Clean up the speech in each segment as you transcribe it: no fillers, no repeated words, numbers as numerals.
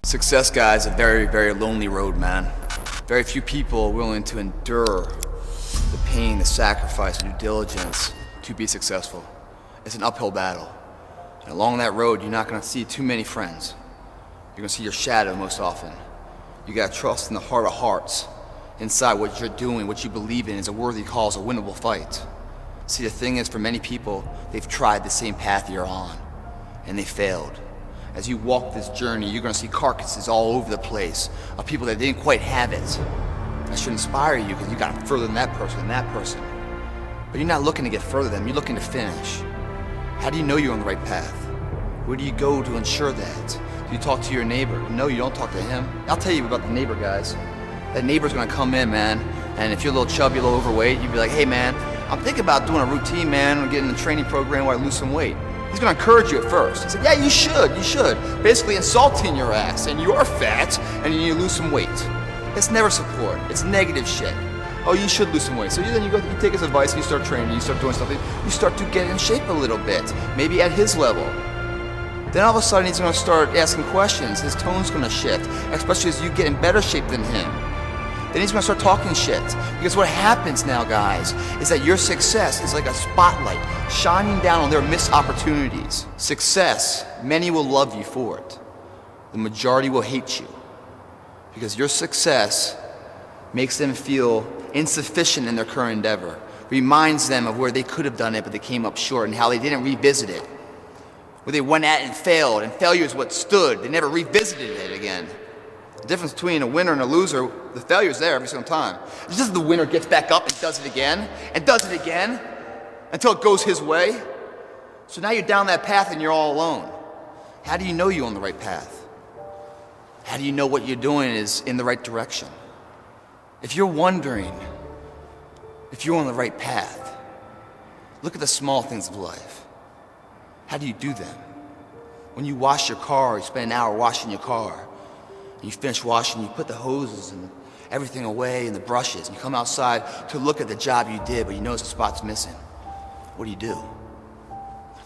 Success, guys, is a very, very lonely road, man. Very few people are willing to endure the pain, the sacrifice, the due diligence to be successful. It's an uphill battle. And along that road, you're not gonna see too many friends. You're gonna see your shadow most often. You gotta trust in the heart of hearts. Inside what you're doing, what you believe in is a worthy cause, a winnable fight. See, the thing is, for many people, they've tried the same path you're on, and they failed. As you walk this journey, you're gonna see carcasses all over the place of people that didn't quite have it. That should inspire you, because you got further than that person, But you're not looking to get further than them, you're looking to finish. How do you know you're on the right path? Where do you go to ensure that? Do you talk to your neighbor? No, you don't talk to him. I'll tell you about the neighbor, guys. That neighbor's gonna come in, man, and if you're a little chubby, a little overweight, you'd be like, hey man, I'm thinking about doing a routine, man, and getting a training program where I lose some weight. He's gonna encourage you at first. He said, yeah, you should. Basically insulting your ass, and you're fat, and you need to lose some weight. It's never support, it's negative shit. Oh, you should lose some weight. So then you take his advice, and you start training, you start doing something, you start to get in shape a little bit, maybe at his level. Then all of a sudden he's gonna start asking questions, his tone's gonna shift, especially as you get in better shape than him. Then he's gonna start talking shit. Because what happens now, guys, is that your success is like a spotlight shining down on their missed opportunities. Success, many will love you for it. The majority will hate you. Because your success makes them feel insufficient in their current endeavor. Reminds them of where they could have done it, but they came up short, and how they didn't revisit it. Where they went at it and failed, and failure is what stood. They never revisited it again. The difference between a winner and a loser, the failure is there every single time. It's just the winner gets back up and does it again, until it goes his way. So now you're down that path and you're all alone. How do you know you're on the right path? How do you know what you're doing is in the right direction? If you're wondering if you're on the right path, look at the small things of life. How do you do them? When you wash your car, you spend an hour washing your car. You finish washing, you put the hoses and everything away and the brushes, and you come outside to look at the job you did, but you notice the spot's missing. What do?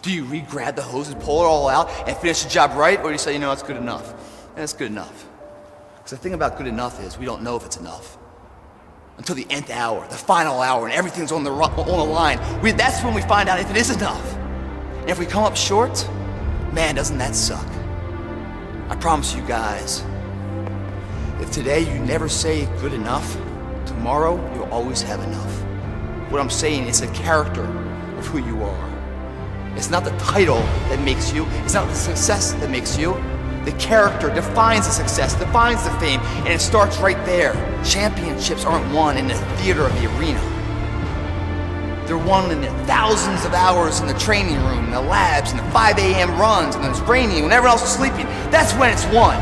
Do you re-grab the hoses, pull it all out, and finish the job right, or do you say, you know, it's good enough? And it's good enough. Because the thing about good enough is we don't know if it's enough. Until the nth hour, the final hour, and everything's on the line. That's when we find out if it is enough. And if we come up short, man, doesn't that suck? I promise you guys, if today you never say good enough, tomorrow you'll always have enough. What I'm saying is the character of who you are. It's not the title that makes you, it's not the success that makes you. The character defines the success, defines the fame, and it starts right there. Championships aren't won in the theater of the arena. They're won in the thousands of hours in the training room, in the labs, in the 5 a.m. runs, and it's raining, when everyone else is sleeping. That's when it's won.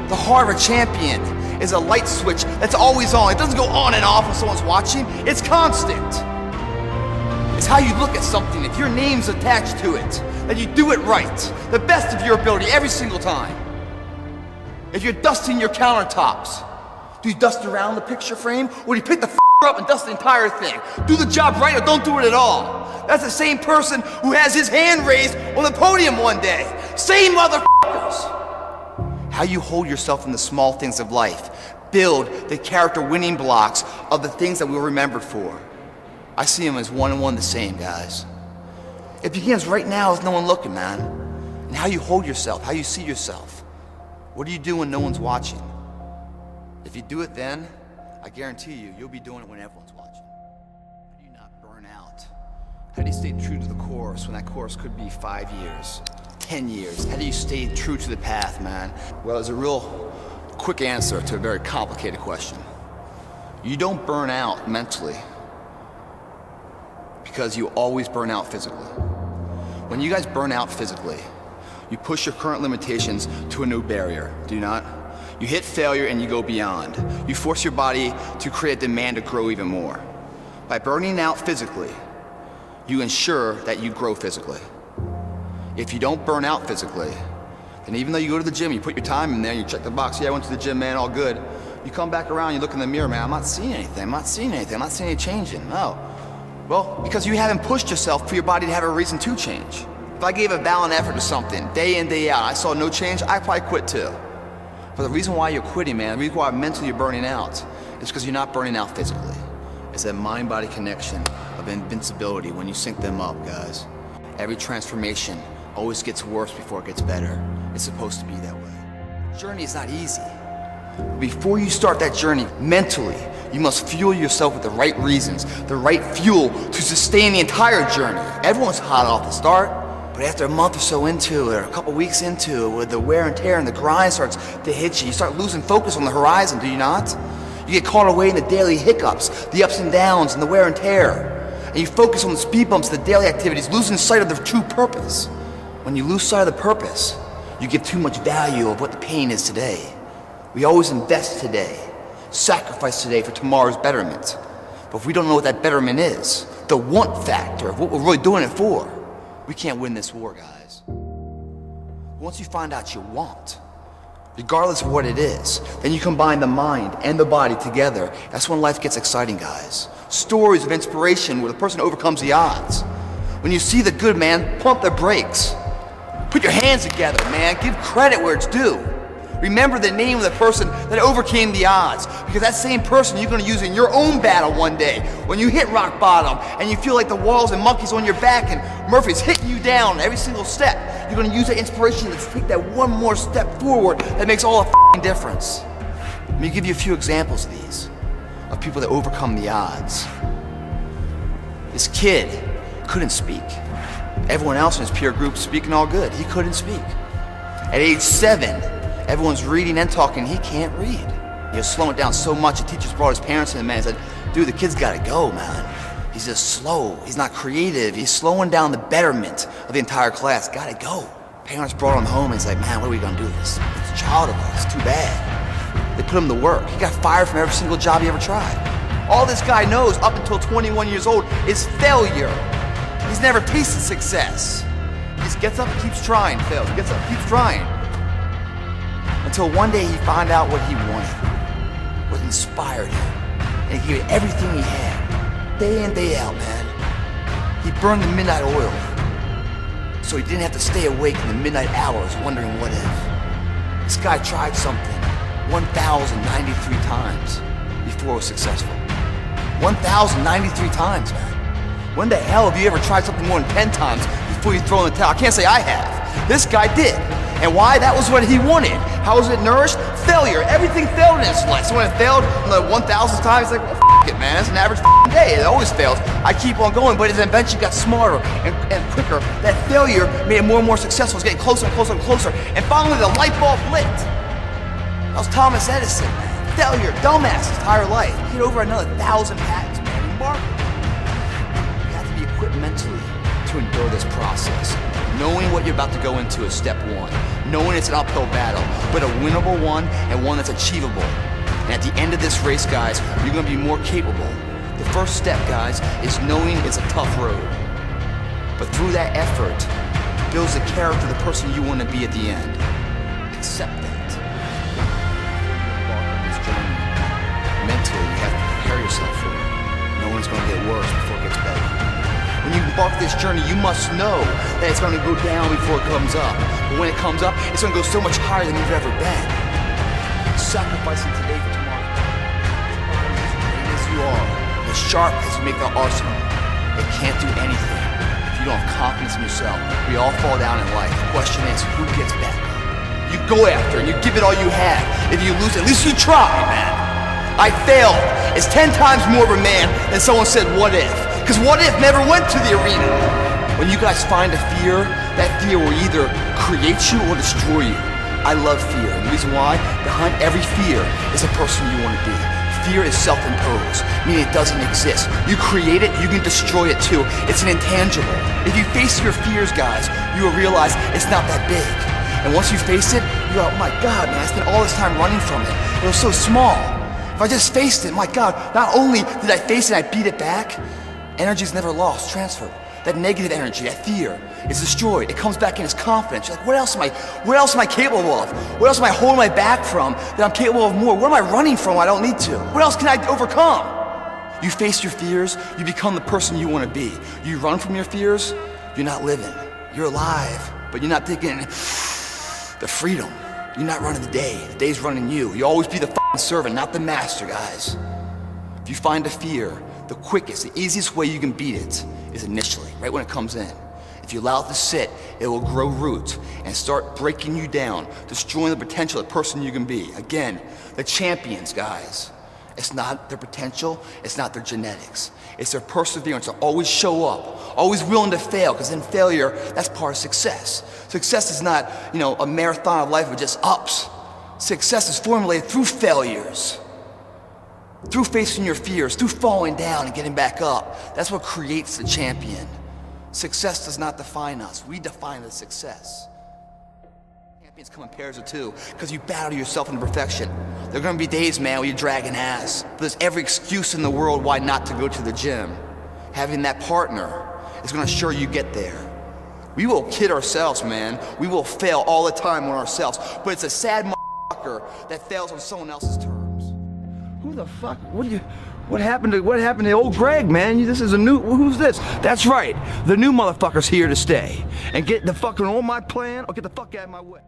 The heart of a champion is a light switch that's always on. It doesn't go on and off when someone's watching. It's constant. It's how you look at something. If your name's attached to it, that you do it right, the best of your ability every single time. If you're dusting your countertops, do you dust around the picture frame, or do you pick the up and dust the entire thing? Do the job right or don't do it at all. That's the same person who has his hand raised on the podium one day. Same motherfuckers. How you hold yourself in the small things of life. Build the character winning blocks of the things that we'll remember for. I see them as one and one the same, guys. It begins right now with no one looking, man. And how you hold yourself, how you see yourself. What do you do when no one's watching? If you do it then, I guarantee you, you'll be doing it when everyone's watching. How do you not burn out? How do you stay true to the course when that course could be 5 years, 10 years? How do you stay true to the path, man? Well, there's a real quick answer to a very complicated question. You don't burn out mentally because you always burn out physically. When you guys burn out physically, you push your current limitations to a new barrier, do you not? You hit failure and you go beyond. You force your body to create a demand to grow even more. By burning out physically, you ensure that you grow physically. If you don't burn out physically, then even though you go to the gym, you put your time in there, you check the box, yeah, I went to the gym, man, all good. You come back around, you look in the mirror, man, I'm not seeing anything, I'm not seeing any changing, no. Well, because you haven't pushed yourself for your body to have a reason to change. If I gave a valiant effort to something, day in, day out, I saw no change, I'd probably quit too. But the reason why you're quitting, man, the reason why mentally you're burning out, is because you're not burning out physically. It's that mind-body connection of invincibility when you sync them up, guys. Every transformation always gets worse before it gets better. It's supposed to be that way. The journey is not easy. Before you start that journey mentally, you must fuel yourself with the right reasons, the right fuel to sustain the entire journey. Everyone's hot off the start, but after a month or so into it, or a couple weeks into it, with the wear and tear and the grind starts to hit you, you start losing focus on the horizon, do you not? You get caught away in the daily hiccups, the ups and downs, and the wear and tear. And you focus on the speed bumps, the daily activities, losing sight of the true purpose. When you lose sight of the purpose, you give too much value of what the pain is today. We always invest today, sacrifice today for tomorrow's betterment. But if we don't know what that betterment is, the want factor of what we're really doing it for, we can't win this war, guys. Once you find out you want, regardless of what it is, then you combine the mind and the body together. That's when life gets exciting, guys. Stories of inspiration where the person overcomes the odds. When you see the good man, pump the brakes. Put your hands together, man. Give credit where it's due. Remember the name of the person that overcame the odds, because that same person you're going to use in your own battle one day. When you hit rock bottom and you feel like the walls and monkeys on your back and Murphy's hitting you down every single step, you're going to use that inspiration to take that one more step forward that makes all the f***ing difference. Let me give you a few examples of these, of people that overcome the odds. This kid couldn't speak. Everyone else in his peer group speaking all good. He couldn't speak. At age 7, everyone's reading and talking. He can't read. He was slowing down so much, the teachers brought his parents in and man said, dude, the kid's gotta go, man. He's just slow. He's not creative. He's slowing down the betterment of the entire class. Gotta go. Parents brought him home and said, man, what are we gonna do with this? It's a child of ours. It's too bad. They put him to work. He got fired from every single job he ever tried. All this guy knows up until 21 years old is failure. He's never tasted success. He just gets up and keeps trying, fails. He gets up and keeps trying. Until one day he found out what he wanted, what inspired him, and he gave it everything he had, day in, day out, man. He burned the midnight oil, so he didn't have to stay awake in the midnight hours wondering what if. This guy tried something 1,093 times before it was successful. 1,093 times, man. When the hell have you ever tried something more than 10 times before you throw in the towel? I can't say I have. This guy did. And why? That was what he wanted. How was it nourished? Failure. Everything failed in his life. So when it failed the 1,000th time, it's like, well, f*** it, man. It's an average day. It always fails. I keep on going, but his invention got smarter and quicker. That failure made it more and more successful. It's getting closer and closer and closer. And finally, the light bulb lit. That was Thomas Edison, man. Failure, dumbass, his entire life. He had over another 1,000 patents, man. Remarkable. You have to be equipped mentally to endure this process. Knowing what you're about to go into is step one. Knowing it's an uphill battle, but a winnable one and one that's achievable. And at the end of this race, guys, you're gonna be more capable. The first step, guys, is knowing it's a tough road. But through that effort, builds the character of the person you want to be at the end. Accept that. Embark on this journey. Mentally, you have to prepare yourself for it. No one's gonna get worse before it gets better. When you embark this journey, you must know that it's going to go down before it comes up. But when it comes up, it's going to go so much higher than you've ever been. Sacrificing today for tomorrow. As you are, as sharp as you make the arsenal, it can't do anything if you don't have confidence in yourself. We all fall down in life. The question is, who gets back up? You go after it, and you give it all you have. If you lose, at least you try, man. I failed. It's 10 times more of a man than someone said, what if? Because what if never went to the arena? When you guys find a fear, that fear will either create you or destroy you. I love fear, and the reason why, behind every fear is a person you want to be. Fear is self-imposed, meaning it doesn't exist. You create it, you can destroy it too. It's an intangible. If you face your fears, guys, you will realize it's not that big. And once you face it, you go, oh my God, man, I spent all this time running from it. It was so small. If I just faced it, my God, not only did I face it, I beat it back, energy is never lost, transferred. That negative energy, that fear, is destroyed. It comes back in as confidence. You're like, what else am I capable of? What else am I holding my back from that I'm capable of more? What am I running from I don't need to? What else can I overcome? You face your fears, you become the person you want to be. You run from your fears, you're not living. You're alive, but you're not thinking the freedom. You're not running the day. The day's running you. You always be the fucking servant, not the master, guys. If you find a fear, the quickest, the easiest way you can beat it is initially, right when it comes in. If you allow it to sit, it will grow roots and start breaking you down, destroying the potential of the person you can be. Again, the champions, guys. It's not their potential, it's not their genetics. It's their perseverance to always show up, always willing to fail, because in failure, that's part of success. Success is not, a marathon of life with just ups. Success is formulated through failures, through facing your fears, through falling down and getting back up. That's what creates the champion. Success does not define us. We define the success. Champions come in pairs of two, because you battle yourself into perfection. There are going to be days, man, where you're dragging ass. But there's every excuse in the world why not to go to the gym. Having that partner is going to ensure you get there. We will kid ourselves, man. We will fail all the time on ourselves. But it's a sad motherfucker that fails on someone else's terms. Who the fuck? What happened to old Greg, man? This is a new, who's this? That's right, the new motherfucker's here to stay. And get the fucking on my plan, or get the fuck out of my way.